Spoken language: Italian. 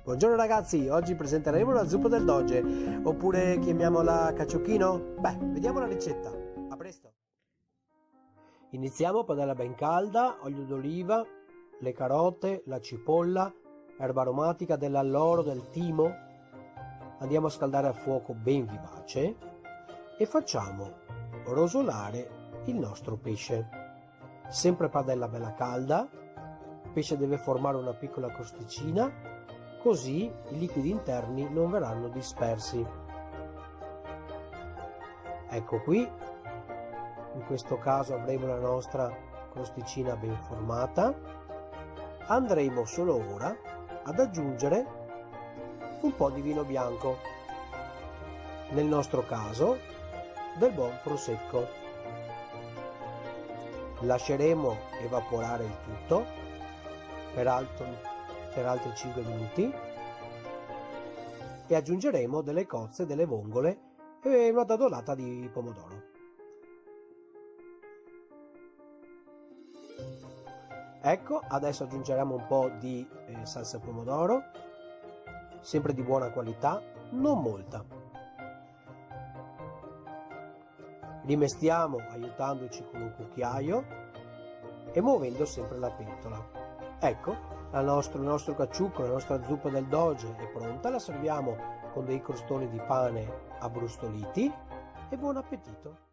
Buongiorno ragazzi, oggi presenteremo la zuppa del doge, oppure chiamiamola caciocchino? Beh, vediamo la ricetta. A presto! Iniziamo, padella ben calda, olio d'oliva, le carote, la cipolla, erba aromatica dell'alloro, del timo. Andiamo a scaldare a fuoco ben vivace e facciamo rosolare il nostro pesce. Sempre padella bella calda, il pesce deve formare una piccola crosticina, così i liquidi interni non verranno dispersi. Ecco qui, in questo caso avremo la nostra crosticina ben formata. Andremo solo ora ad aggiungere un po' di vino bianco, nel nostro caso del buon prosecco. Lasceremo evaporare il tutto per altri 5 minuti e aggiungeremo delle cozze, delle vongole e una dadolata di pomodoro. Ecco, adesso aggiungeremo un po' di salsa pomodoro, sempre di buona qualità, non molta. Rimestiamo aiutandoci con un cucchiaio e muovendo sempre la pentola. Ecco, il nostro caciucco, la nostra zuppa del doge è pronta. La serviamo con dei crostoni di pane abbrustoliti e buon appetito!